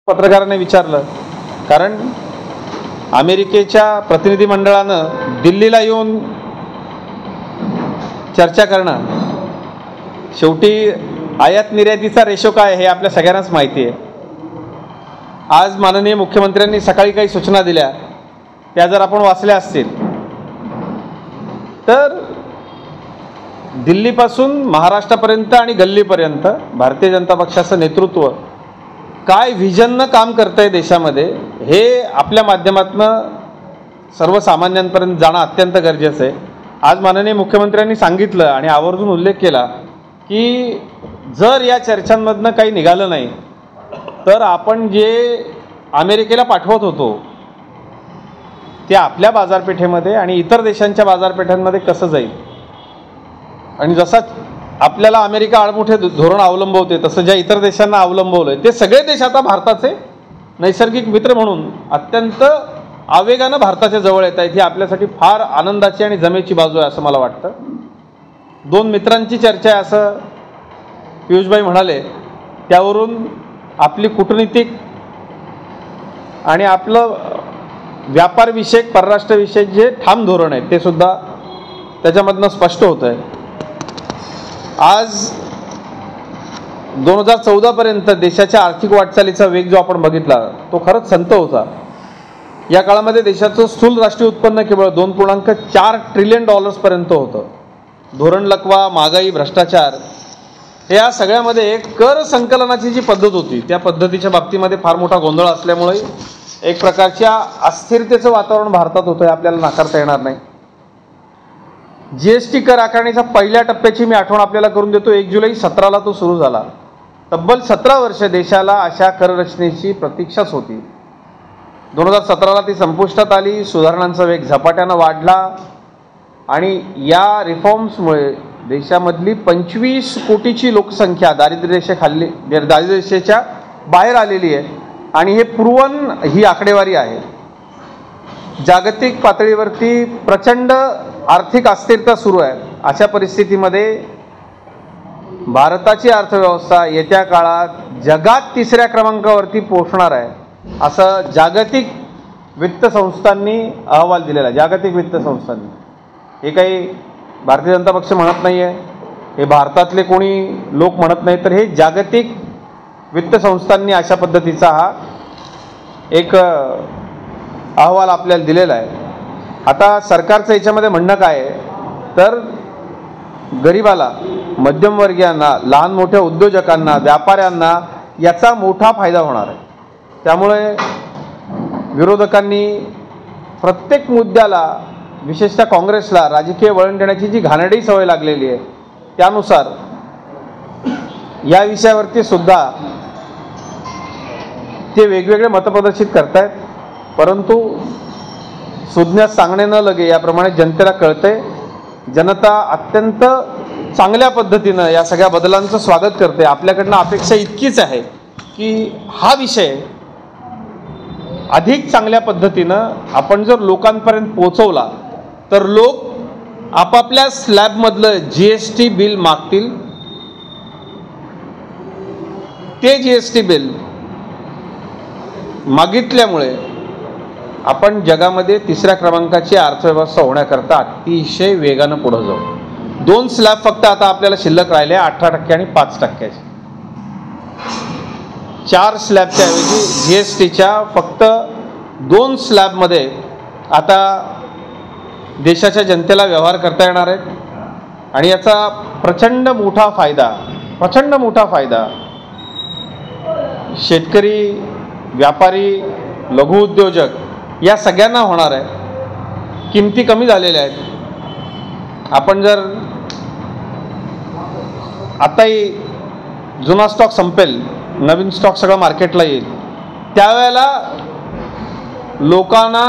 पत्रकाराने विचारलं, कारण अमेरिकेच्या प्रतिनिधिमंडळानं दिल्लीला येऊन चर्चा करणं, शेवटी आयात निर्यातीचा रेशो काय हे आपल्या सगळ्यांनाच माहिती आहे. आज माननीय मुख्यमंत्र्यांनी सकाळी काही सूचना दिल्या, त्या जर आपण वाचल्या असतील तर दिल्लीपासून महाराष्ट्रापर्यंत आणि गल्लीपर्यंत भारतीय जनता पक्षाचं नेतृत्व काय व्हिजननं काम करतंय देशामध्ये, हे आपल्या माध्यमातनं सर्वसामान्यांपर्यंत जाणं अत्यंत गरजेचं आहे. आज माननीय मुख्यमंत्र्यांनी सांगितलं आणि आवर्जून उल्लेख केला की जर या चर्चांमधनं काही निघालं नाही तर आपण जे अमेरिकेला पाठवत होतो ते आपल्या बाजारपेठेमध्ये आणि इतर देशांच्या बाजारपेठांमध्ये कसं जाईल. आणि जसा आपल्याला अमेरिका आडमुठे धोरण अवलंबवते तसं ज्या इतर देशांना अवलंबवलंय ते सगळे देश आता भारताचे नैसर्गिक मित्र म्हणून अत्यंत आवेगानं भारताच्या जवळ येत आहेत. ही आपल्यासाठी फार आनंदाची आणि जमेची बाजू आहे असं मला वाटतं. दोन मित्रांची चर्चा आहे असं पियुषभाई म्हणाले, त्यावरून आपली कूटनीतिक आणि आपलं व्यापारविषयक परराष्ट्रविषयक जे ठाम धोरण आहे ते सुद्धा त्याच्यामधनं स्पष्ट होतं आहे. आज 2014 पर्यंत देशाच्या आर्थिक वाटचालीचा वेग जो आपण बघितला तो खरंच संत होता. या काळामध्ये देशाचं स्थूल राष्ट्रीय उत्पन्न केवळ 2.4 ट्रिलियन डॉलर्सपर्यंत होतं. धोरण लकवा, महागाई, भ्रष्टाचार या सगळ्यामध्ये एक कर संकलनाची जी पद्धत होती त्या पद्धतीच्या बाबतीमध्ये फार मोठा गोंधळ असल्यामुळे एक प्रकारच्या अस्थिरतेचं वातावरण भारतात होतं, हे आपल्याला नाकारता येणार नाही. जीएसटी कर आकारणीच्या पहिल्या टप्प्याची मी आठवण आपल्याला करून देतो. 1 जुलै 2017ला तो सुरू झाला. तब्बल 17 वर्ष देशाला अशा कररचनेची प्रतीक्षाच होती. 2017ला ती संपुष्टात आली. सुधारणांचा वेग झपाट्यानं वाढला आणि या रिफॉर्म्समुळे देशामधली 25 कोटीची लोकसंख्या दारिद्र्यरेषेच्या बाहेर आलेली आहे. आणि हे पुरवण ही आकडेवारी आहे. जागतिक पातळीवरती प्रचंड आर्थिक अस्थिरता सुरू आहे. अशा परिस्थितीमध्ये भारताची अर्थव्यवस्था येत्या काळात जगात 3ऱ्या क्रमांकावरती पोहोचणार आहे असं जागतिक वित्त संस्थांनी अहवाल दिलेला आहे. जागतिक वित्त संस्थांनी, हे काही भारतीय जनता पक्ष म्हणत नाही आहे, हे भारतातले कोणी लोक म्हणत नाही, तर हे जागतिक वित्त संस्थांनी अशा पद्धतीचा हा एक अहवाल आपल्याला दिलेला आहे. आता सरकारचं याच्यामध्ये म्हणणं काय आहे तर गरिबाला, मध्यमवर्गीयांना, लहान मोठ्या उद्योजकांना, व्यापाऱ्यांना याचा मोठा फायदा होणार आहे. त्यामुळे विरोधकांनी प्रत्येक मुद्द्याला, विशेषतः काँग्रेसला राजकीय वळण देण्याची जी घाणेरडी सवय लागलेली आहे त्यानुसार या विषयावरती सुद्धा ते वेगवेगळे मत प्रदर्शित करतायत. परंतु सुज्ञात सांगणे न लगे याप्रमाणे जनतेला कळतंय. जनता अत्यंत चांगल्या पद्धतीनं या सगळ्या बदलांचं स्वागत करते. आपल्याकडनं अपेक्षा इतकीच आहे की हा विषय अधिक चांगल्या पद्धतीनं आपण जर लोकांपर्यंत पोहोचवला तर लोक आपापल्या स्लॅबमधलं जीएसटी बिल मागतील. ते जीएसटी बिल मागितल्यामुळे आपण जगामध्ये 3ऱ्या क्रमांकाची अर्थव्यवस्था होण्याकरता अतिशय वेगानं पुढे जाऊ. 2 स्लॅब फक्त आता आपल्याला शिल्लक राहिले, 18% आणि 5%. 4 स्लॅबच्या ऐवजी जीएसटीच्या फक्त 2 स्लॅबमध्ये आता देशाच्या जनतेला व्यवहार करता येणार आहेत. आणि याचा प्रचंड मोठा फायदा शेतकरी, व्यापारी, लघुउद्योजक या सगळ्यांना होणार आहे. किमती कमी झालेल्या आहेत. आपण जर आताही जुना स्टॉक संपेल, नवीन स्टॉक सगळं मार्केटला येईल, त्यावेळेला लोकांना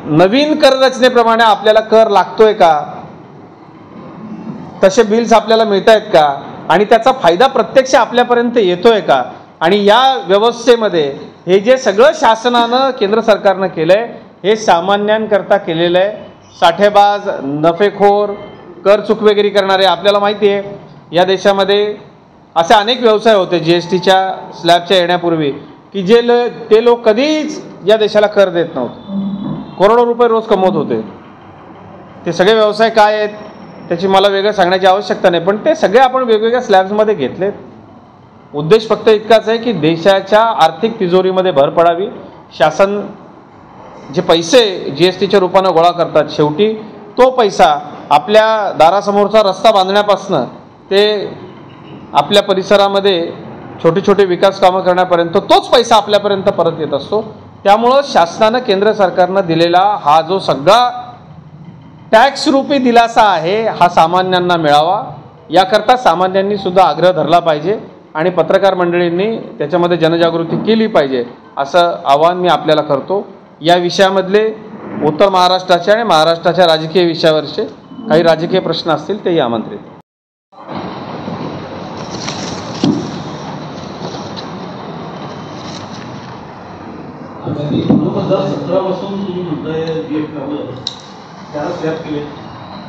नवीन कररचनेप्रमाणे आपल्याला कर लागतोय का, तसे बिल्स आपल्याला मिळत आहेत का आणि त्याचा फायदा प्रत्यक्ष आपल्यापर्यंत येतोय का. आणि या व्यवस्थेमध्ये हे जे सगळं शासनानं, केंद्र सरकारनं केलं आहे हे सामान्यांकरता केलेलं आहे. साठेबाज, नफेखोर, कर चुकवेगिरी करणारे, आपल्याला माहिती आहे या देशामध्ये असे अनेक व्यवसाय होते जीएसटीच्या स्लॅबच्या येण्यापूर्वी की ते लोक कधीच या देशाला कर देत नव्हते, करोडो रुपये रोज कमवत होते. ते सगळे व्यवसाय काय आहेत त्याची मला वेगळं सांगण्याची आवश्यकता नाही, पण ते सगळे आपण वेगवेगळ्या स्लॅब्समध्ये घेतलेत. उद्देश फक्त इतकाच आहे की देशाच्या आर्थिक तिजोरीमध्ये भर पडावी. शासन जे पैसे GSTच्या रूपानं गोळा करतात, शेवटी तो पैसा आपल्या दारासमोरचा रस्ता बांधण्यापासून ते आपल्या परिसरामध्ये छोटे छोटे विकास कामं करण्यापर्यंत तोच पैसा आपल्यापर्यंत परत येत असतो. त्यामुळं शासनानं, केंद्र सरकारनं दिलेला हा जो सगळा टॅक्स रूपी दिलासा आहे हा सामान्यांना मिळावा, याकरता सामान्यांनी सुद्धा आग्रह धरला पाहिजे आणि पत्रकार मंडळींनी त्याच्यामध्ये जनजागृती केली पाहिजे, असं आवाहन मी आपल्याला करतो. या विषयामधले उत्तर महाराष्ट्राच्या आणि महाराष्ट्राच्या राजकीय विषयावरचे काही राजकीय प्रश्न असतील तेही आमंत्रित. त्याला स्लॅब केले.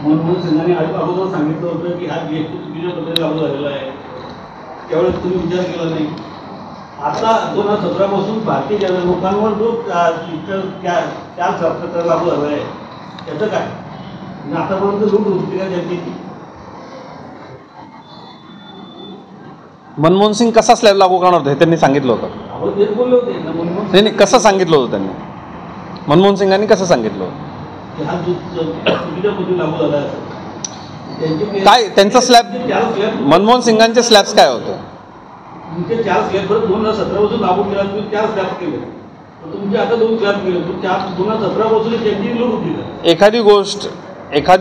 मनमोहन सिंगांनी अगोदर सांगितलं होतं की हा GST चुकीच्या पद्धतीने लागू झालेला आहे, त्यावेळेस तुम्ही विचार केला नाही. आता 2017 पासून भारतीय जनता लोकांवर जो चार प्रकार लागू झाला आहे त्याचं काय, आतापर्यंत लूट होती का जनतेची? मनमोहन सिंग कसा स्लॅब लागू करणार होते त्यांनी सांगितलं होतं. आपण तेच बोलले होते ना. मनमोहन नाही, कसं सांगितलं होतं त्यांनी, मनमोहन सिंगांनी कसं सांगितलं होतं? काय त्यांचा स्लॅब, मनमोहन सिंगांचे स्लॅब्स काय होते? तुमचे 4 स्लॅब 2017 पासून लागू केला, तुम्ही 4 स्लॅब केले, तुमचे आता 2 स्लॅब केले, 2017 पासून त्यांची लूट होती. एखादी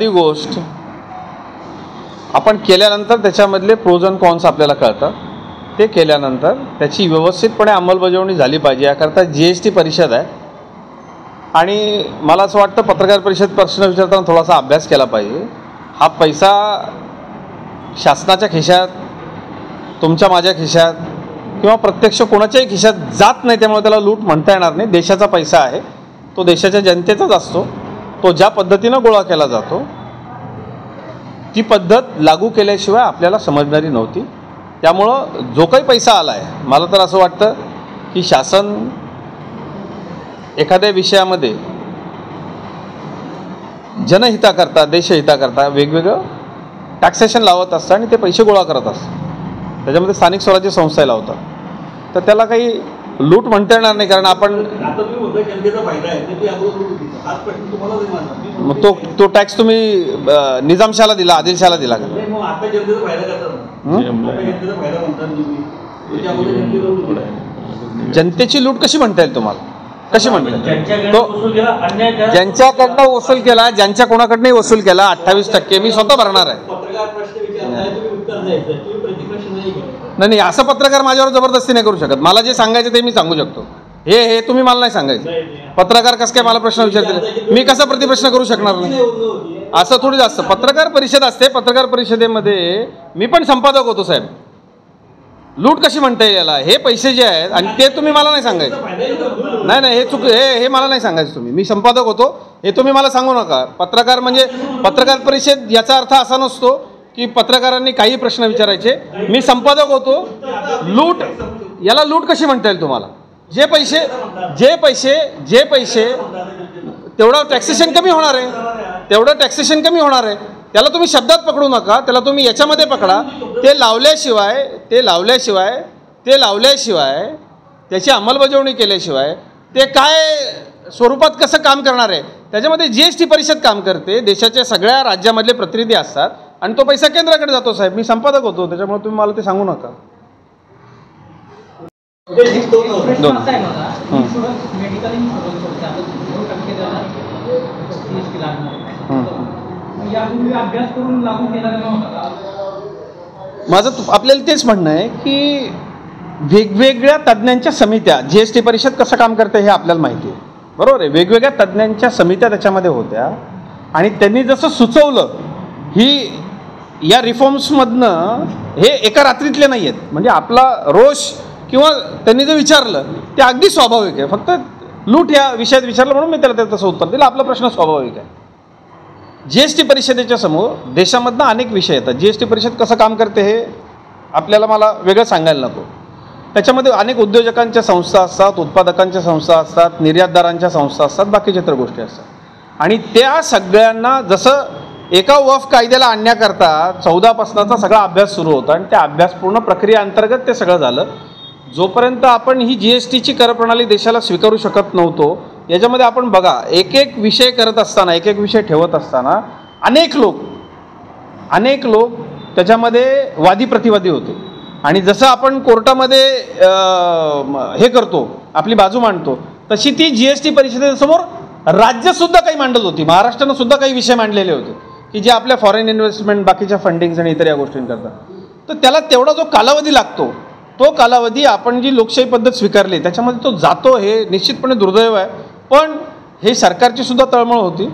गोष्ट आपण केल्यानंतर त्याच्यामधले प्रोज अँड कॉन्स आपल्याला कळतात. ते केल्यानंतर त्याची व्यवस्थितपणे अंमलबजावणी झाली पाहिजे, याकरता GST परिषद आहे. आणि मला असं वाटतं पत्रकार परिषद प्रश्न विचारताना थोडासा अभ्यास केला पाहिजे. हा पैसा शासनाच्या खिशात, तुमच्या माझ्या खिशात किंवा प्रत्यक्ष कोणाच्याही खिशात जात नाही, त्यामुळे त्याला लूट म्हणता येणार नाही. देशाचा पैसा आहे, तो देशाच्या जनतेचाच असतो. तो ज्या पद्धतीनं गोळा केला जातो ती पद्धत लागू केल्याशिवाय आपल्याला समजणारी नव्हती. त्यामुळं जो काही पैसा आला आहे, मला तर असं वाटतं की शासन एखाद्या विषयामध्ये जनहिताकरता, देशहिताकरता वेगवेगळं टॅक्सेशन लावत असतं आणि ते पैसे गोळा करत असतं. त्याच्यामध्ये स्थानिक स्वराज्य संस्था लावतात, तर त्याला काही लूट म्हणता येणार नाही. कारण आपण मग तो टॅक्स तुम्ही निजामशाला दिला, आदिलशाला दिला का? जनतेची लूट कशी म्हणता येईल तुम्हाला? कशी म्हणता येईल? तो ज्यांच्याकडनं वसूल केला, ज्यांच्या कोणाकडनंही वसूल केला 28% मी स्वतः भरणार आहे. नाही, असं पत्रकार माझ्यावर जबरदस्ती नाही करू शकत. मला जे सांगायचं ते मी सांगू शकतो. हे तुम्ही मला नाही सांगायचं. पत्रकार कसं काय मला प्रश्न विचारतील, मी कसा प्रतिप्रश्न करू शकणार नाही? असं थोडी जास्त पत्रकार परिषद असते. पत्रकार परिषदेमध्ये मी पण संपादक होतो साहेब. लूट कशी म्हणता येईल याला? हे पैसे जे आहेत आणि ते तुम्ही मला नाही सांगायचं. नाही, हे मला नाही सांगायचं. मी संपादक होतो, हे तुम्ही मला सांगू नका. पत्रकार म्हणजे पत्रकार परिषद याचा अर्थ असा नसतो की पत्रकारांनी काही प्रश्न विचारायचे. मी संपादक होतो. याला लूट कशी म्हणता येईल तुम्हाला? जे पैसे तेवढं टॅक्सेशन कमी होणार आहे. त्याला तुम्ही शब्दात पकडू नका, त्याला तुम्ही याच्यामध्ये पकडा. ते लावल्याशिवाय त्याची अंमलबजावणी केल्याशिवाय ते काय स्वरूपात कसं काम करणार आहे? त्याच्यामध्ये GST परिषद काम करते. देशाच्या सगळ्या राज्यामधले प्रतिनिधी असतात आणि तो पैसा केंद्राकडे जातो साहेब. मी संपादक होतो, त्याच्यामुळे तुम्ही मला ते सांगू नका. माझं आपल्याला तेच म्हणणं आहे की वेगवेगळ्या तज्ज्ञांच्या समित्या, GST परिषद कसं काम करते हे आपल्याला माहिती आहे, बरोबर आहे. वेगवेगळ्या तज्ज्ञांच्या समित्या त्याच्यामध्ये होत्या आणि त्यांनी जसं सुचवलं, ही या रिफॉर्म्समधनं हे एका रात्रीतले नाही आहेत. म्हणजे आपला रोष किंवा त्यांनी जे विचारलं ते अगदी स्वाभाविक आहे. फक्त लूट या विषयात विचारलं म्हणून मी त्याला तसं उत्तर दिलं. आपला प्रश्न स्वाभाविक आहे. GST परिषदेच्या समोर देशामधनं अनेक विषय येतात. GST परिषद कसं काम करते हे आपल्याला मला वेगळं सांगायला नको. त्याच्यामध्ये अनेक उद्योजकांच्या संस्था असतात, उत्पादकांच्या संस्था असतात, निर्यातदारांच्या संस्था असतात, बाकीच्या इतर गोष्टी असतात. आणि त्या सगळ्यांना जसं एका वफ कायद्याला आणण्याकरता 14 पासनाचा सगळा अभ्यास सुरू होता आणि त्या अभ्यासपूर्ण प्रक्रियेअंतर्गत ते सगळं झालं. जोपर्यंत आपण ही GSTची करप्रणाली देशाला स्वीकारू शकत नव्हतो, याच्यामध्ये आपण बघा एक एक विषय करत असताना, एक एक विषय ठेवत असताना अनेक लोक त्याच्यामध्ये वादी प्रतिवादी होते. आणि जसं आपण कोर्टामध्ये हे करतो, आपली बाजू मांडतो, तशी ती GST परिषदेसमोर राज्यसुद्धा काही मांडत होती. महाराष्ट्रानं सुद्धा काही विषय मांडलेले होते की जे आपल्या फॉरेन इन्व्हेस्टमेंट, बाकीच्या फंडिंग्स आणि इतर या गोष्टींकरता. तर त्याला तेवढा जो कालावधी लागतो, तो कालावधी आपण जी लोकशाही पद्धत स्वीकारली त्याच्यामध्ये तो जातो, हे निश्चितपणे दुर्दैव आहे. पण हे सरकारची सुद्धा तळमळ होती.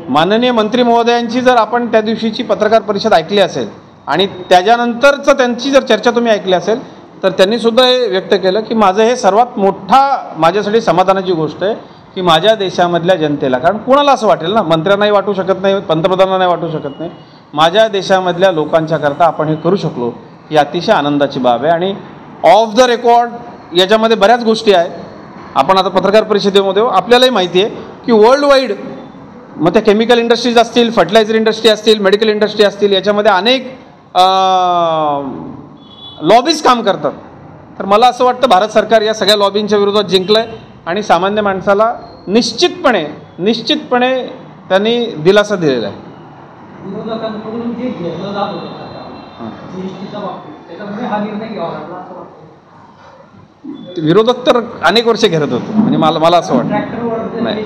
माननीय मंत्री महोदयांची जर आपण त्या दिवशीची पत्रकार परिषद ऐकली असेल आणि त्याच्यानंतरचं त्यांची जर चर्चा तुम्ही ऐकली असेल, तर त्यांनीसुद्धा हे व्यक्त केलं की माझं हे सर्वात मोठा माझ्यासाठी समाधानाची गोष्ट आहे की माझ्या देशामधल्या जनतेला, कारण कुणाला असं वाटेल ना, मंत्र्यांनाही वाटू शकत नाही, पंतप्रधानांनाही वाटू शकत नाही, माझ्या देशामधल्या लोकांच्या करता आपण हे करू शकलो, ही अतिशय आनंदाची बाब आहे. आणि ऑफ द रेकॉर्ड याच्यामध्ये बऱ्याच गोष्टी आहेत. आपण आता पत्रकार परिषदेमध्ये आपल्यालाही माहिती आहे की वर्ल्ड वाईड, मग त्या केमिकल इंडस्ट्रीज असतील, फर्टिलायझर इंडस्ट्री असतील, मेडिकल इंडस्ट्री असतील, याच्यामध्ये अनेक लॉबीज काम करतात. तर मला असं वाटतं भारत सरकार या सगळ्या लॉबींच्या विरोधात जिंकलं आहे आणि सामान्य माणसाला निश्चितपणे त्यांनी दिलासा दिलेला आहे. विरोधक तर अनेक वर्ष घेरत होते, म्हणजे मला असं वाटतं नाही.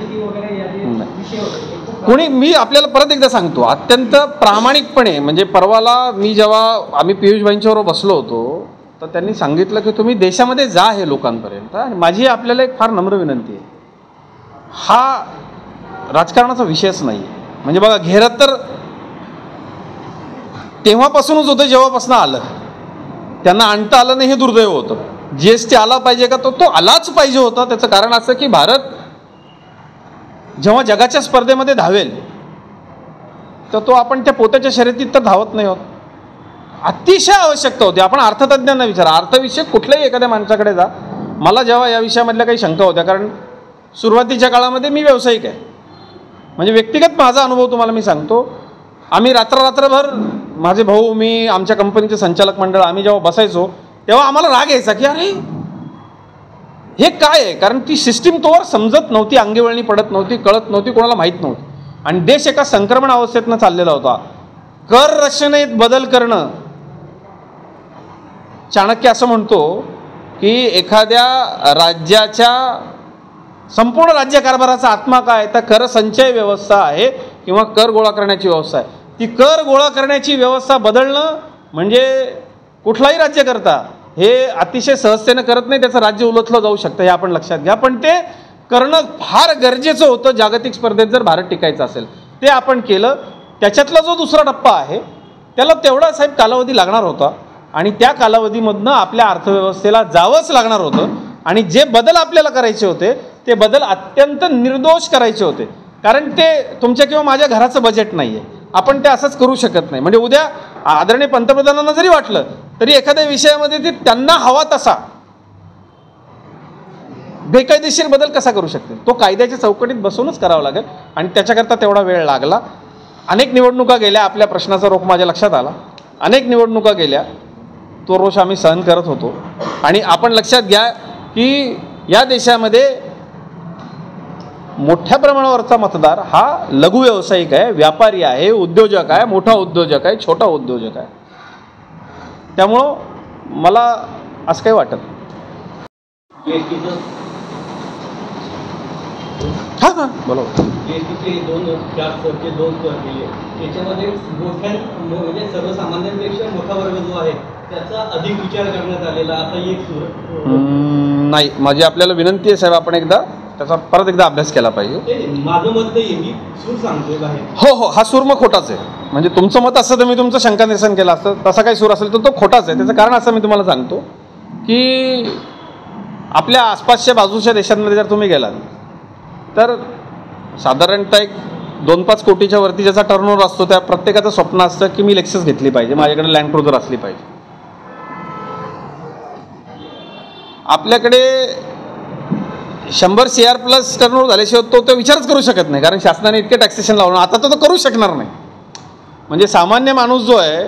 कोणी, मी आपल्याला परत एकदा सांगतो अत्यंत प्रामाणिकपणे, म्हणजे परवाला जेव्हा आम्ही पियुषभाईंच्याबरोबर बसलो होतो तर त्यांनी सांगितलं की तुम्ही देशामध्ये जा हे लोकांपर्यंत. आणि माझी आपल्याला एक फार नम्र विनंती आहे, हा राजकारणाचा विषयच नाही. म्हणजे बघा, घेरत तर तेव्हापासूनच होतं जेव्हापासून आलं, त्यांना आणता आलं नाही हे दुर्दैव होतं. GST आला पाहिजे का, तो आलाच पाहिजे होता. त्याचं कारण असं की भारत जेव्हा जगाच्या स्पर्धेमध्ये धावेल तर तो आपण त्या पोत्याच्या शर्यतीत तर धावत नाही आहोत. अतिशय आवश्यकता होती. आपण अर्थतज्ञांना विचारा, अर्थविषयक कुठल्याही एखाद्या माणसाकडे जा. मला जेव्हा या विषयामधल्या काही शंका होत्या, कारण सुरुवातीच्या काळामध्ये मी व्यावसायिक आहे, म्हणजे व्यक्तिगत माझा अनुभव तुम्हाला मी सांगतो. आम्ही रात्रभर, माझे भाऊ, मी, आमच्या कंपनीचे संचालक मंडळ, आम्ही जेव्हा बसायचो तेव्हा आम्हाला राग यायचा की अरे हे काय आहे. कारण ती सिस्टीम तोवर समजत नव्हती, अंगीवळणी पडत नव्हती, कळत नव्हती, कोणाला माहीत नव्हती. आणि देश एका संक्रमण अवस्थेतनं चाललेला होता. कर रचनेत बदल करणं, चाणक्य असं म्हणतो की एखाद्या राज्याच्या संपूर्ण राज्यकारभाराचा आत्मा काय, तर कर संचय व्यवस्था आहे किंवा कर गोळा करण्याची व्यवस्था आहे. ती कर गोळा करण्याची व्यवस्था बदलणं म्हणजे कुठलाही राज्यकर्ता हे अतिशय सहजतेनं करत नाही, त्याचं राज्य उलथलं जाऊ शकतं, हे आपण लक्षात घ्या. पण ते करणं फार गरजेचं होतं जागतिक स्पर्धेत जर भारत टिकायचं असेल. ते आपण केलं. त्याच्यातला जो दुसरा टप्पा आहे त्याला तेवढा साहेब कालावधी लागणार होता आणि त्या कालावधीमधनं आपल्या अर्थव्यवस्थेला जावंच लागणार होतं. आणि जे बदल आपल्याला करायचे होते ते बदल अत्यंत निर्दोष करायचे होते, कारण ते तुमच्या किंवा माझ्या घराचं बजेट नाही आहे. आपण ते असंच करू शकत नाही. म्हणजे उद्या आदरणीय पंतप्रधानांना जरी वाटलं तरी एखाद्या विषयामध्ये ते त्यांना हवा तसा बेकायदेशीर बदल कसा करू शकतील, तो कायद्याच्या चौकटीत बसूनच करावा लागेल. आणि त्याच्याकरता तेवढा वेळ लागला. अनेक निवडणुका गेल्या, आपल्या प्रश्नाचा रोख माझ्या लक्षात आला. अनेक निवडणुका गेल्या, तो रोष आम्ही सहन करत होतो. आणि आपण लक्षात घ्या की या देशामध्ये मोठ्या प्रमाणावरचा मतदार हा लघु व्यावसायिक आहे, व्यापारी आहे, उद्योजक आहे, मोठा उद्योजक आहे, छोटा उद्योजक आहे. त्यामुळं मला असं काही वाटत हां बरोबर. GSTचे दोन स्तर केले, त्याच्यामध्ये म्हणजे सर्वसामान्यांपेक्षा मोठा वर्ग जो आहे त्याचा अधिक विचार करण्यात आलेला असा एक सूर नाही. माझी आपल्याला विनंती आहे साहेब, आपण एकदा त्याचा परत एकदा अभ्यास केला पाहिजे. माझं मत नाही, मी सूर सांगतोय बाहेर. हो, हा सूर मग खोटाच आहे. म्हणजे तुमचं मत असतं तर मी तुमचं शंका निरसन केलं असतं, तसा काही सूर असेल तर तो खोटाच आहे. त्याचं कारण असं मी तुम्हाला सांगतो की आपल्या आसपासच्या बाजूच्या देशांमध्ये जर तुम्ही गेलात तर साधारणतः एक 2-5 कोटीच्या वरती ज्याचा टर्नओव्हर असतो त्या प्रत्येकाचं स्वप्न असतं की मी लेक्सस घेतली पाहिजे, माझ्याकडे लँड क्रुझर असली पाहिजे. आपल्याकडे 100 CR प्लस टर्नओव्हर झाल्याशिवाय तो विचारच करू शकत नाही, कारण शासनाने इतके टॅक्सेशन लावलं, आता तो करू शकणार नाही. म्हणजे सामान्य माणूस जो आहे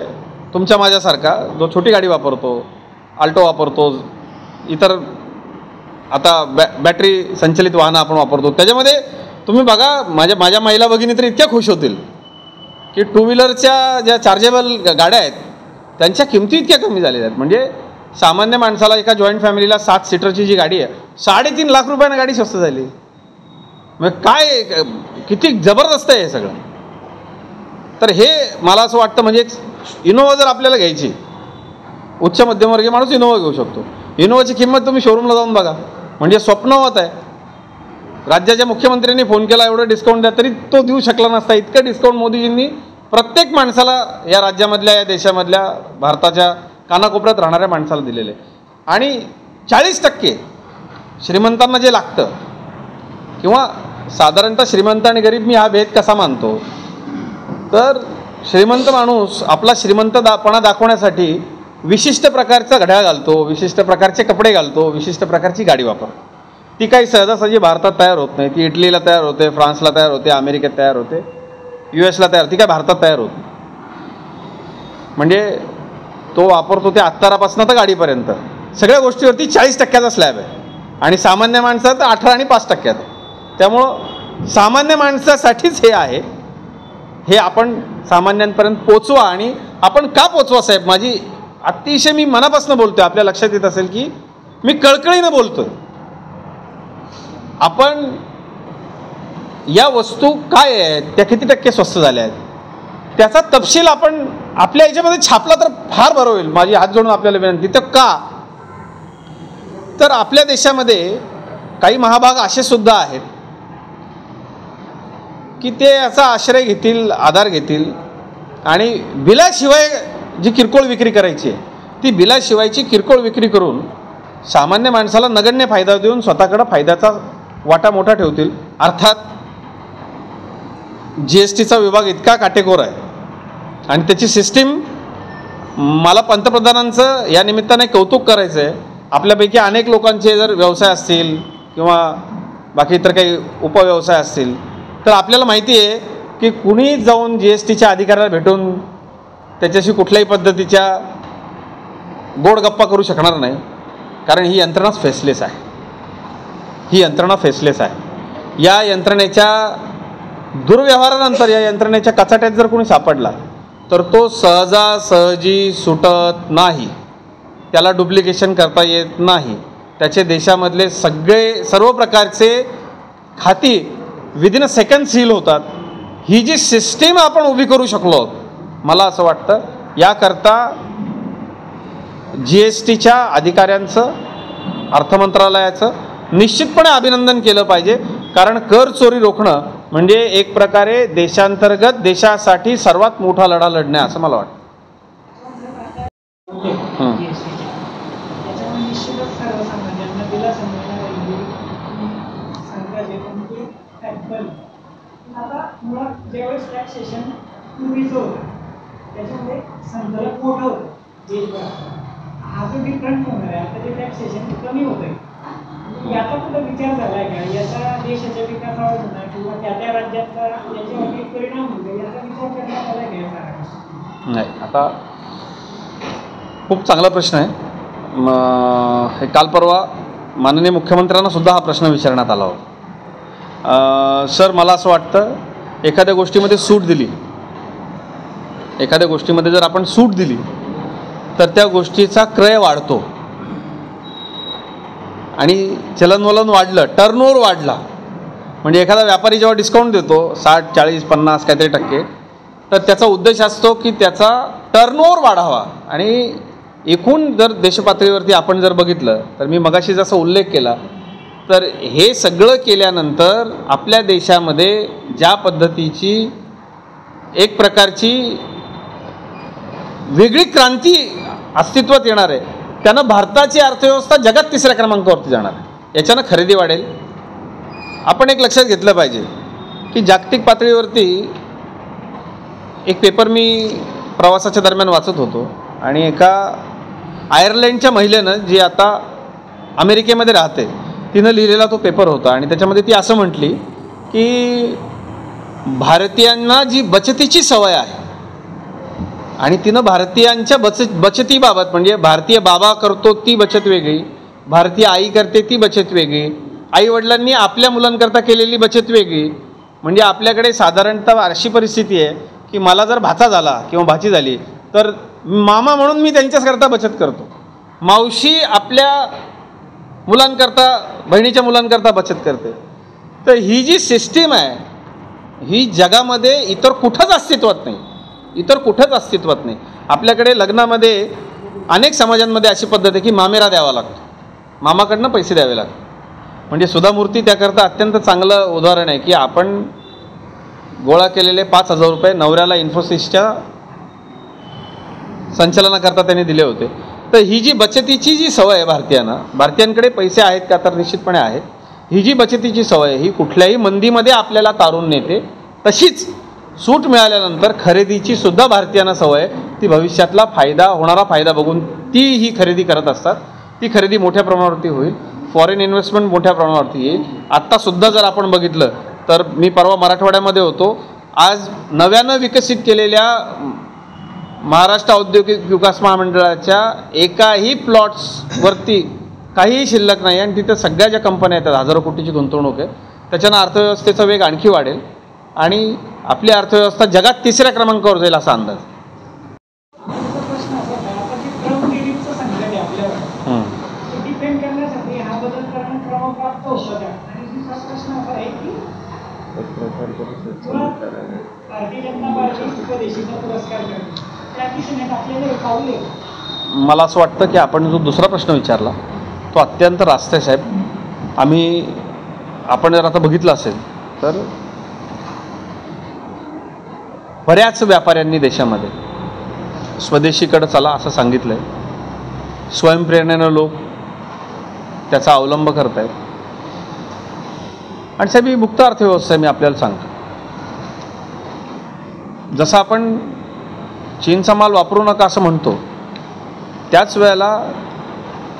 तुमच्या माझ्यासारखा, जो छोटी गाडी वापरतो, आल्टो वापरतो, इतर आता बॅटरी संचलित वाहनं आपण वापरतो, त्याच्यामध्ये तुम्ही बघा, माझ्या महिला भगिनी तर इतक्या खुश होतील की टू व्हीलरच्या ज्या चार्जेबल गाड्या आहेत त्यांच्या किमती इतक्या कमी झालेल्या आहेत. म्हणजे सामान्य माणसाला, एका जॉईंट फॅमिलीला 7 सीटरची जी गाडी आहे, 3.5 लाख रुपयानं गाडी स्वस्त झाली. मग काय, किती जबरदस्त आहे हे सगळं. तर हे मला असं वाटतं, म्हणजे इनोव्हा जर आपल्याला घ्यायची, उच्च मध्यमवर्गीय माणूस इनोव्हा घेऊ शकतो. इनोव्हाची किंमत तुम्ही शोरूमला जाऊन बघा, म्हणजे स्वप्न होत आहे. राज्याच्या मुख्यमंत्र्यांनी फोन केला एवढं डिस्काउंट द्या, तरी तो देऊ शकला नसता. इतकं डिस्काउंट मोदीजींनी प्रत्येक माणसाला, या राज्यामधल्या, या देशामधल्या, भारताच्या कानाकोपऱ्यात राहणाऱ्या माणसाला दिलेले. आणि 40% श्रीमंतांना जे लागतं, किंवा साधारणतः श्रीमंत आणि गरीब मी हा भेद कसा मानतो, तर श्रीमंत माणूस आपला श्रीमंतपणा दाखवण्यासाठी विशिष्ट प्रकारचा घड्याळ घालतो, विशिष्ट प्रकारचे कपडे घालतो, विशिष्ट प्रकारची गाडी वापरतो. ती काही सहजासहजी भारतात तयार होत नाही. ती इटलीला तयार होते, फ्रान्सला तयार होते, अमेरिकेत तयार होते, US तयार, ती काय भारतात तयार होत. म्हणजे तो वापरतो ते अत्तारापासून तर गाडीपर्यंत सगळ्या गोष्टीवरती 40% स्लॅब आहे, आणि सामान्य माणसात 18 आणि 5% आहे. त्यामुळं सामान्य माणसासाठीच हे आहे. हे आपण सामान्यांपर्यंत पोचवा. आणि आपण का पोचवा साहेब, माझी अतिशय, मी मनापासून बोलतोय, आपल्या लक्षात येत असेल की मी कळकळीनं बोलतोय. आपण या वस्तू काय आहेत, त्या किती टक्के स्वस्त झाल्या आहेत, त्याचा तपशील आपण आपल्या याच्यामध्ये छापला तर फार बरं होईल. माझी हात जोडून आपल्याला विनंती. तर का, तर आपल्या देशामध्ये काही महाभाग असे सुद्धा आहेत की ते याचा आश्रय घेतील, आधार घेतील, आणि बिलाशिवाय जी किरकोळ विक्री करायची आहे, ती बिलाशिवायची किरकोळ विक्री करून सामान्य माणसाला नगण्य फायदा देऊन स्वतःकडे फायद्याचा वाटा मोठा ठेवतील. अर्थात GSTचा विभाग इतका काटेकोर आहे, आणि त्याची सिस्टीम, मला पंतप्रधानांचं या निमित्ताने कौतुक करायचं आहे. आपल्यापैकी अनेक लोकांचे जर व्यवसाय असतील किंवा बाकी इतर काही उपव्यवसाय असतील, तर आपल्याला माहिती आहे की कुणी जाऊन GSTच्या अधिकाऱ्याला भेटून त्याच्याशी कुठल्याही पद्धतीच्या गोड गप्पा करू शकणार नाही, कारण ही यंत्रणाच फेसलेस आहे. ही यंत्रणा फेसलेस आहे. या यंत्रणेच्या दुर्व्यवहारानंतर, या यंत्रणेच्या कचाट्यात जर कोणी सापडला तर तो सहजासहजी सुटत नाही. त्याला डुप्लिकेशन करता येत नाही. त्याचे देशामधले सर्व प्रकारचे खाती विदिन अ सेकंड सील होतात. ही जी सिस्टीम आपण उभी करू शकलो, मला असं वाटतं याकरता GSTच्या अधिकाऱ्यांचं, अर्थमंत्रालयाचं निश्चितपणे अभिनंदन केलं पाहिजे. कारण कर चोरी रोखणं म्हणजे एक प्रकारे देशांतर्गत, देशासाठी सर्वात मोठा लढा लढणे असं मला वाटतं. त्याच्यामध्ये संचालक मोठं होतं देशभरात, हा जो डिफरंट होणार आहे, आता ते टॅक्सेशन कमी होत आहे. याचा कुठं विचार झाला आहे का, याचा देशाच्या विकासावर होणार किंवा त्या त्या राज्याचा याच्यावरती परिणाम होतो, याचा विचार करण्यात आला आहे? नाही, आता खूप चांगला प्रश्न आहे. हे काल परवा माननीय मुख्यमंत्र्यांना सुद्धा हा प्रश्न विचारण्यात आला होता. सर, मला असं वाटतं एखाद्या गोष्टीमध्ये सूट दिली, एखाद्या गोष्टीमध्ये जर आपण सूट दिली तर त्या गोष्टीचा क्रय वाढतो, आणि चलनवलन वाढलं, टर्नओव्हर वाढला, म्हणजे एखादा व्यापारी जेव्हा डिस्काउंट देतो 60, 40, 50 काहीतरी टक्के, तर त्याचा उद्देश असतो की त्याचा टर्नओव्हर वाढावा. आणि एकूण जर देशपातळीवरती आपण जर बघितलं तर मी मगाशी जसा उल्लेख केला, तर हे सगळं केल्यानंतर आपल्या देशामध्ये ज्या पद्धतीची एक प्रकारची वेगळी क्रांती अस्तित्वात येणार आहे, त्यानं भारताची अर्थव्यवस्था जगात 3ऱ्या क्रमांकावरती जाणार आहे. याच्यानं खरेदी वाढेल. आपण एक लक्षात घेतलं पाहिजे की जागतिक पातळीवरती एक पेपर मी प्रवासाच्या दरम्यान वाचत होतो, आणि एका आयर्लंडच्या महिलेनं, जी आता अमेरिकेमध्ये राहते, तिनं लिहिलेला तो पेपर होता आणि त्याच्यामध्ये ती असं म्हटली की भारतीयांना जी बचतीची सवय आहे आणि तिनं भारतीयांच्या बचतीबाबत, म्हणजे भारतीय बाबा करतो ती बचत वेगळी, भारतीय आई करते ती बचत वेगळी, आई वडिलांनी आपल्या मुलांकरता केलेली बचत वेगळी. म्हणजे आपल्याकडे साधारणतः अशी परिस्थिती आहे की मला जर भाचा झाला किंवा भाची झाली तर मामा म्हणून मी त्यांच्याचकरता बचत करतो, मावशी आपल्या मुलांकरता, बहिणीच्या मुलांकरता बचत करते. तर ही जी सिस्टीम आहे ही जगामध्ये इतर कुठंच अस्तित्वात नाही, इतर कुठंच अस्तित्वात नाही. आपल्याकडे लग्नामध्ये अनेक समाजांमध्ये अशी पद्धत आहे की मामेरा द्यावा लागतो, मामाकडनं पैसे द्यावे लागतात. म्हणजे सुधा मूर्ती त्याकरता अत्यंत चांगलं उदाहरण आहे की आपण गोळा केलेले 5,000 रुपये नवऱ्याला इन्फोसिसच्या संचलनाकरता त्यांनी दिले होते. तर ही जी बचतीची जी सवय आहे भारतीयांकडे पैसे आहेत का तर निश्चितपणे आहेत. ही जी बचतीची सवय ही कुठल्याही मंदीमध्ये आपल्याला तारून नेते. तशीच सूट मिळाल्यानंतर खरेदीची सुद्धा भारतीयांना सवय, ती भविष्यातला होणारा फायदा बघून ती ही खरेदी करत असतात. ती खरेदी मोठ्या प्रमाणावरती होईल, फॉरेन इन्व्हेस्टमेंट मोठ्या प्रमाणावरती येईल. आत्तासुद्धा जर आपण बघितलं तर मी परवा मराठवाड्यामध्ये होतो, आज नव्यानं विकसित केलेल्या महाराष्ट्र औद्योगिक विकास महामंडळाच्या एकाही प्लॉट्सवरती काहीही शिल्लक नाही आणि तिथे सगळ्या ज्या कंपन्या येतात, हजारो कोटीची गुंतवणूक आहे, त्याच्यानं अर्थव्यवस्थेचा वेग आणखी वाढेल आणि आपली अर्थव्यवस्था जगात 3ऱ्या क्रमांकावर जाईल असा अंदाज. डिपेंड करण्यासाठी हा बदल करणं क्रमप्राप्त होतं का? आणि दुसरा प्रश्न असा आहे की भारतीय जनता पार्टी स्वदेशीचा पुरस्कार करते, त्या दिशेने आपल्याला एक पाऊल आहे. मला असं वाटतं की आपण जो दुसरा प्रश्न विचारला तो अत्यंत रास्त आहे साहेब. आपण जर आता बघितलं असेल तर बऱ्याच व्यापाऱ्यांनी देशामध्ये स्वदेशीकडे चला असं सांगितलं आहे. स्वयंप्रेरणेनं लोक त्याचा अवलंब करत आहेत. आणि साहेब ही मुक्त अर्थव्यवस्था आहे, मी आपल्याला सांगतो. जसं आपण चीनचा माल वापरू नका असं म्हणतो, त्याच वेळेला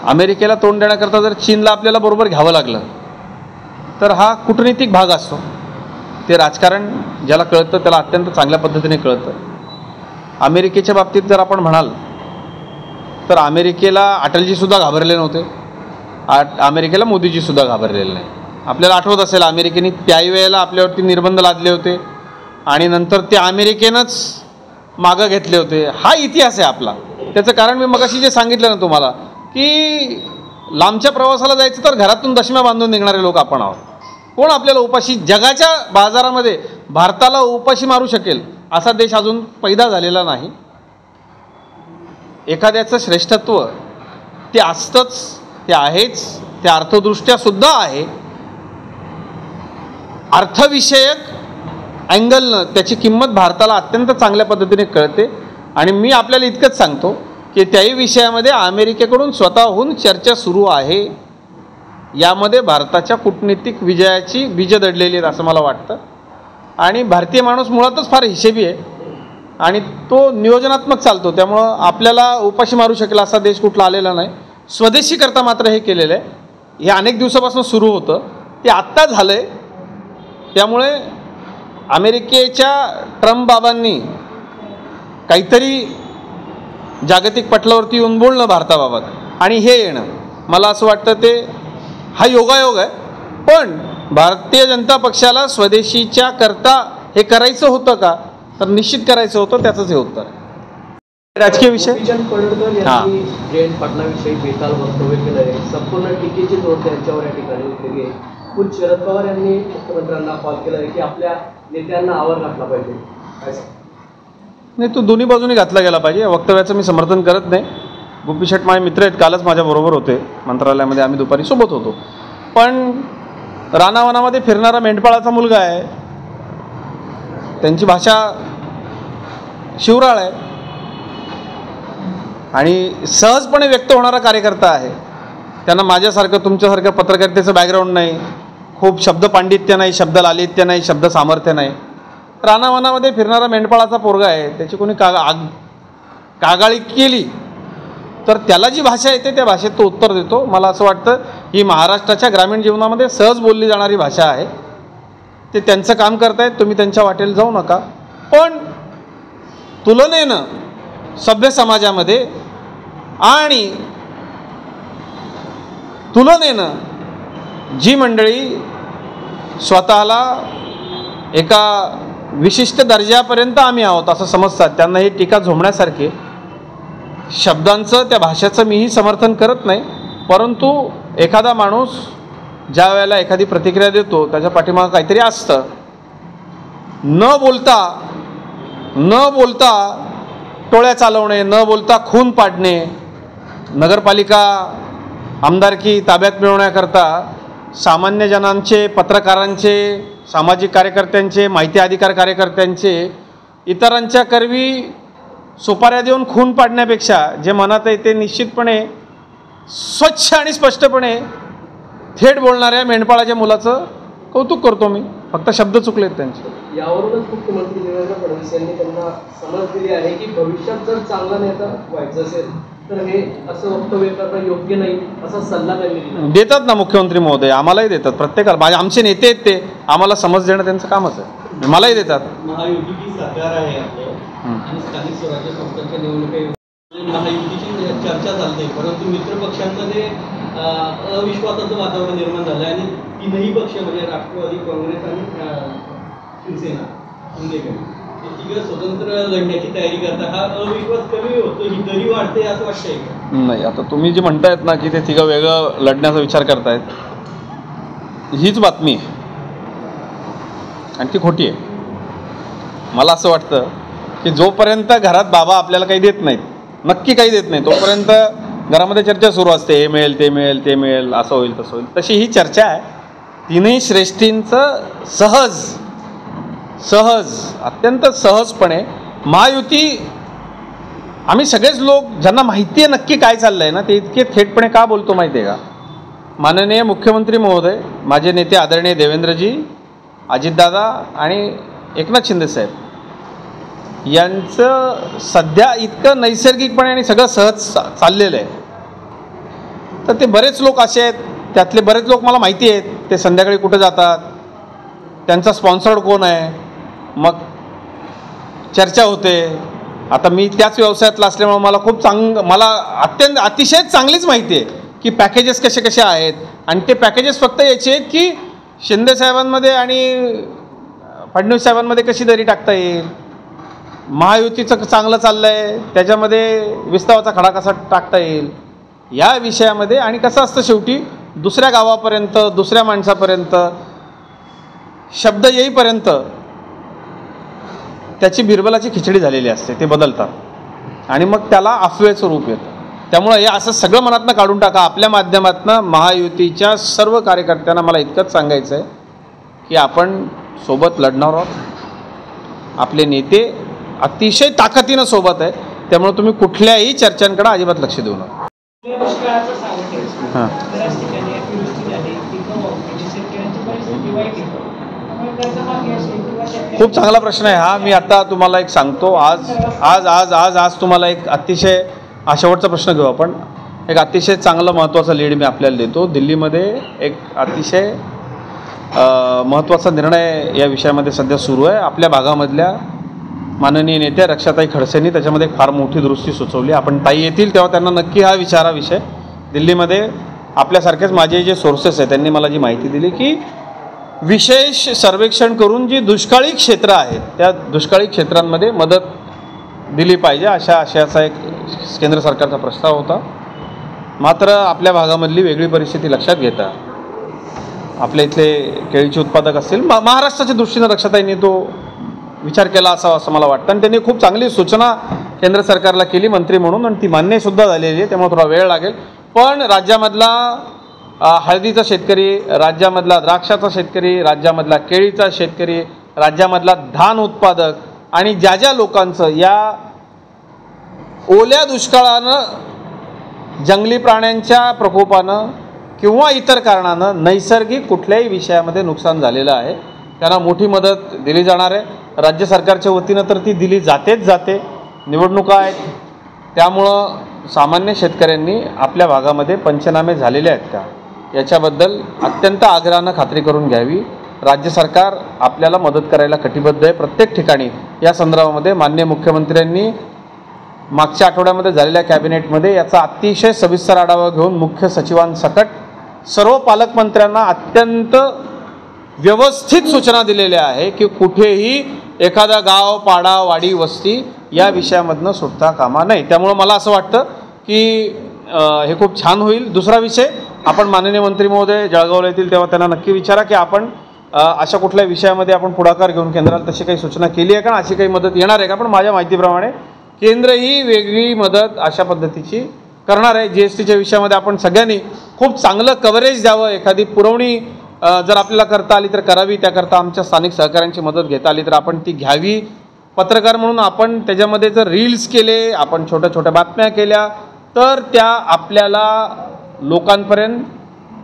अमेरिकेला तोंड देण्याकरता जर चीनला आपल्याला बरोबर घ्यावं लागलं तर हा कूटनीतिक भाग असतो. ते राजकारण ज्याला कळतं त्याला अत्यंत चांगल्या पद्धतीने कळतं. अमेरिकेच्या बाबतीत जर आपण म्हणाल तर अमेरिकेला अटलजीसुद्धा घाबरले नव्हते, अमेरिकेला मोदीजीसुद्धा घाबरलेले नाही. आपल्याला आठवत असेल अमेरिकेने त्याही वेळेला आपल्यावरती निर्बंध लादले होते आणि नंतर ते अमेरिकेनंच मागं घेतले होते. हा इतिहास आहे आपला. त्याचं कारण मी मगाशी जे सांगितलं ना तुम्हाला की लांबच्या प्रवासाला जायचं तर घरातून दशम्या बांधून निघणारे लोक आपण आहोत. कोण आपल्याला उपाशी, जगाच्या बाजारामध्ये भारताला उपाशी मारू शकेल असा देश अजून पैदा झालेला नाही. एखाद्याचं श्रेष्ठत्व ते असतंच, ते आहेच, ते अर्थदृष्ट्या सुद्धा आहे. अर्थविषयक अँगलनं त्याची किंमत भारताला अत्यंत चांगल्या पद्धतीने कळते. आणि मी आपल्याला इतकंच सांगतो की त्याही विषयामध्ये अमेरिकेकडून स्वतःहून चर्चा सुरू आहे. यामध्ये भारताच्या कूटनीतिक विजयाची बीजं दडलेली आहेत असं मला वाटतं. आणि भारतीय माणूस मुळातच फार हिशेबी आहे आणि तो नियोजनात्मक चालतो. त्यामुळं आपल्याला उपाशी मारू शकेल असा देश कुठला आलेला नाही. स्वदेशीकरता मात्र हे केलेलं आहे. हे अनेक दिवसापासून सुरू होतं, ते आत्ता झालं आहे. त्यामुळे अमेरिकेच्या ट्रम्प बाबांनी काहीतरी जागतिक पटलावरती येऊन बोलणं भारताबाबत आणि हे येणं, मला असं वाटतं ते हा योगायोग आहे. पण भारतीय जनता पक्षाला स्वदेशीच्या करता हे करायचं होतं का तर निश्चित करायचं होतं. त्याचंच हे उत्तर आहे. राजकीय विषय यांनी जयंत पाटलाविषयी बेताल वक्तव्य केलं आहे. संपूर्ण टीकेची नोट त्यांच्यावर या ठिकाणी उठलेली आहे. पण शरद पवार यांनी मुख्यमंत्र्यांना कॉल केला आहे की आपल्या नेत्यांना आवर घातला पाहिजे. नाही, तो दोन्ही बाजूने घातला गेला पाहिजे. वक्तव्याचं मी समर्थन करत नाही. गोपी शेट माझे मित्र आहेत, कालच माझ्याबरोबर होते मंत्रालयामध्ये, आम्ही दुपारी सोबत होतो. पण रानावनामध्ये फिरणारा मेंढपाळाचा मुलगा आहे, त्यांची भाषा शिवराळ आहे आणि सहजपणे व्यक्त होणारा कार्यकर्ता आहे. त्यांना माझ्यासारखं तुमच्यासारखं पत्रकारितेचं बॅकग्राऊंड नाही, खूप शब्द पांडित्य नाही, शब्द लालित्य नाही, शब्द सामर्थ्य नाही. रानावनामध्ये फिरणारा मेंढपाळाचा पोरगा आहे, त्याची कोणी कागाळी केली तर त्याला जी भाषा येते त्या भाषेत तो उत्तर देतो. मला असं वाटतं ही महाराष्ट्राच्या ग्रामीण जीवनामध्ये सहज बोलली जाणारी भाषा आहे. ते त्यांचं काम करतायत, तुम्ही त्यांच्या वाटेला जाऊ नका. पण तुलनेनं सभ्य समाजामध्ये आणि तुलनेनं जी मंडळी स्वतःला एका विशिष्ट दर्जापर्यंत आम्ही आहोत असं समजतात, त्यांना ही टीका झोंबण्यासारखी. शब्दांचं त्या भाषेचं मीही समर्थन करत नाही, परंतु एखादा माणूस ज्या वेळेला एखादी प्रतिक्रिया देतो त्याच्या पाठीमागं काहीतरी असतं. न बोलता टोळ्या चालवणे, न बोलता खून पाडणे, नगरपालिका आमदारकी ताब्यात मिळवण्याकरता सामान्य जनांचे, पत्रकारांचे, सामाजिक कार्यकर्त्यांचे, माहिती अधिकार कार्यकर्त्यांचे इतरांच्या करवी सुपाऱ्या देऊन खून पाडण्यापेक्षा जे मनात आहे ते निश्चितपणे स्वच्छ आणि स्पष्टपणे थेट बोलणाऱ्या मेंढपाळाच्या मुलाचं कौतुक करतो मी. फक्त शब्द चुकलेत त्यांचे. यावरूनच मुख्यमंत्री देवेंद्र फडणवीस यांनी त्यांना समज दिली आहे की भविष्यात जर चांगला नेता व्हायचं असेल तर हे असं वक्तव्य करणं योग्य नाही असा सल्ला त्यांनी दिला. देतात ना मुख्यमंत्री महोदय, आम्हालाही देतात. प्रत्येकाला आमचे नेते आहेत ते, आम्हाला समज देणं त्यांचं कामच आहे. मलाही देतात. महायुतीची सरकार आहे आपलं आणि स्थानिक स्वराज्य संस्थांच्या निवडणुका महायुतीची चर्चा चालते, परंतु मित्र पक्षांमध्ये अविश्वासाचं वातावरण निर्माण झालं आणि तीनही पक्ष म्हणजे राष्ट्रवादी, काँग्रेस आणि शिवसेना हे तिघं स्वतंत्र लढण्याची तयारी करतात. हा अविश्वास कमी होतो, ही दरी वाढते असं वाटतंय का? नाही, आता तुम्ही जे म्हणतायत ना की ते तिघं वेगळं लढण्याचा विचार करतायत, हीच बातमी आहे आणि ती खोटी आहे. मला असं वाटतं की जोपर्यंत घरात बाबा आपल्याला काही देत नाहीत, नक्की काही देत नाही, तोपर्यंत घरामध्ये चर्चा सुरू असते. हे मिळेल, ते मिळेल, ते मिळेल, असं होईल, तसं होईल. तशी ही चर्चा आहे. तीनही श्रेष्ठींचं सहज अत्यंत सहजपणे महायुती, आम्ही सगळेच लोक ज्यांना माहिती आहे नक्की काय चाललं आहे ना, ते इतके थेटपणे का बोलतो माहिती आहे का? माननीय मुख्यमंत्री महोदय, माझे नेते आदरणीय देवेंद्रजी, अजितदादा आणि एकनाथ शिंदेसाहेब यांचं सध्या इतकं नैसर्गिकपणे आणि सगळं सहज चाललेलं आहे. तर ते बरेच लोक असे आहेत, त्यातले बरेच लोक मला माहिती आहेत, ते संध्याकाळी कुठं जातात, त्यांचा स्पॉन्सर्ड कोण आहे, मग चर्चा होते. आता मी त्याच व्यवसायातला असल्यामुळे मला अतिशय चांगलीच माहिती आहे की पॅकेजेस कसे कसे आहेत. आणि ते पॅकेजेस फक्त याचे आहेत की शिंदेसाहेबांमध्ये आणि फडणवीस साहेबांमध्ये कशी दरी टाकता येईल, महायुतीचं चांगलं चाललं आहे त्याच्यामध्ये विस्तावाचा खडा कसा टाकता येईल या विषयामध्ये. आणि कसं असतं, शेवटी दुसऱ्या गावापर्यंत, दुसऱ्या माणसापर्यंत शब्द येईपर्यंत त्याची बिरबलाची खिचडी झालेली असते, ते बदलतात आणि मग त्याला अफवेचं रूप येतं. त्यामुळं हे असं सगळं मनातनं काढून टाका. आपल्या माध्यमातनं महायुतीच्या सर्व कार्यकर्त्यांना मला इतकंच सांगायचं आहे की आपण सोबत लढणार आहोत. आपले नेते अतिशय ताकदीनं सोबत आहे, त्यामुळे तुम्ही कुठल्याही चर्चांकडे अजिबात लक्ष देऊ नका. हां, खूप चांगला प्रश्न आहे हा. मी आता तुम्हाला एक सांगतो. आज तुम्हाला एक अतिशय शेवटचा प्रश्न घेऊ आपण. एक अतिशय चांगलं महत्त्वाचा लीड मी आपल्याला देतो. दिल्लीमध्ये एक अतिशय महत्त्वाचा निर्णय या विषयामध्ये सध्या सुरू आहे. आपल्या भागामधल्या माननीय नेत्या रक्षाताई खडसेंनी त्याच्यामध्ये एक फार मोठी दुरुस्ती सुचवली. आपण ताई येतील तेव्हा त्यांना नक्की हा विचारा विषय. दिल्लीमध्ये आपल्यासारखेच माझे जे सोर्सेस आहेत त्यांनी मला जी माहिती दिली की विशेष सर्वेक्षण करून जी दुष्काळी क्षेत्र आहेत त्या दुष्काळी क्षेत्रांमध्ये मदत दिली पाहिजे अशा आशयाचा एक केंद्र सरकारचा प्रस्ताव होता. मात्र आपल्या भागामधली वेगळी परिस्थिती लक्षात घेता आपल्या इथले केळीचे उत्पादक असतील, महाराष्ट्राच्या दृष्टीनं रक्षाताईंनी तो विचार केला असावा असं मला वाटतं. आणि त्यांनी खूप चांगली सूचना केंद्र सरकारला केली मंत्री म्हणून, आणि ती मान्यसुद्धा झालेली आहे. त्यामुळे थोडा वेळ लागेल. पण राज्यामधला हळदीचा शेतकरी, राज्यामधला द्राक्षाचा शेतकरी, राज्यामधला केळीचा शेतकरी, राज्यामधला धान उत्पादक आणि ज्या ज्या लोकांचं या ओल्या दुष्काळानं, जंगली प्राण्यांच्या प्रकोपानं किंवा इतर कारणानं नैसर्गिक कुठल्याही विषयामध्ये नुकसान झालेलं आहे त्यांना मोठी मदत दिली जाणार आहे. राज्य सरकारच्या वतीनं तर ती दिली जाते. निवडणुका आहेत त्यामुळं सामान्य शेतकऱ्यांनी आपल्या भागामध्ये पंचनामे झालेले आहेत का याच्याबद्दल अत्यंत आग्रहानं खात्री करून घ्यावी. राज्य सरकार आपल्याला मदत करायला कटिबद्ध आहे. प्रत्येक ठिकाणी या संदर्भामध्ये माननीय मुख्यमंत्र्यांनी मागच्या आठवड्यामध्ये झालेल्या कॅबिनेटमध्ये याचा अतिशय सविस्तर आढावा घेऊन मुख्य सचिवांसकट सर्व पालकमंत्र्यांना अत्यंत व्यवस्थित सूचना दिलेल्या आहे की कुठेही एखादा गाव, पाडा, वाडी, वस्ती या विषयामधनं सुटता कामा नये. त्यामुळं मला असं वाटतं की हे खूप छान होईल. दुसरा विषय, आपण माननीय मंत्री महोदय जळगावला येतील तेव्हा त्यांना नक्की विचारा की आपण अशा कुठल्या विषयामध्ये आपण पुढाकार घेऊन केंद्राला तशी काही सूचना केली आहे का, अशी काही मदत येणार आहे का. पण माझ्या माहितीप्रमाणे केंद्र ही वेगळी मदत अशा पद्धतीची करणार आहे. GSTच्या विषयामध्ये आपण सगळ्यांनी खूप चांगलं कव्हरेज द्यावं. एखादी पुरवणी जर आपल्याला करता आली तर करावी. त्याकरता आमच्या स्थानिक सहकाऱ्यांची मदत घेता आली तर आपण ती घ्यावी. पत्रकार म्हणून आपण त्याच्यामध्ये जर रील्स केले, आपण छोट्या छोट्या बातम्या केल्या तर त्या आपल्याला लोकांपर्यंत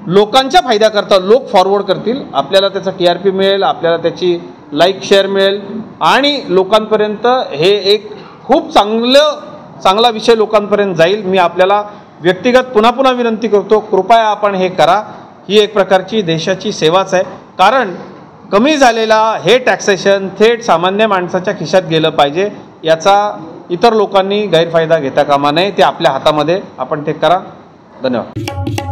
लोकांच्या फायद्याकरता लोक फॉरवर्ड करतील. आपल्याला त्याचा TRP मिळेल, आपल्याला त्याची लाईक शेअर मिळेल आणि लोकांपर्यंत हे एक खूप चांगला विषय लोकांपर्यंत जाईल. मी आपल्याला व्यक्तिगत पुन्हा विनंती करतो, कृपया आपण हे करा. ही एक प्रकारची देशाची सेवाच आहे. कारण कमी झालेला हे टॅक्सेशन थेट सामान्य माणसाच्या खिशात गेलं पाहिजे. याचा इतर लोकांनी गैरफायदा घेता कामा नये. ते आपल्या हातामध्ये, आपण ते करा. धन्यवाद.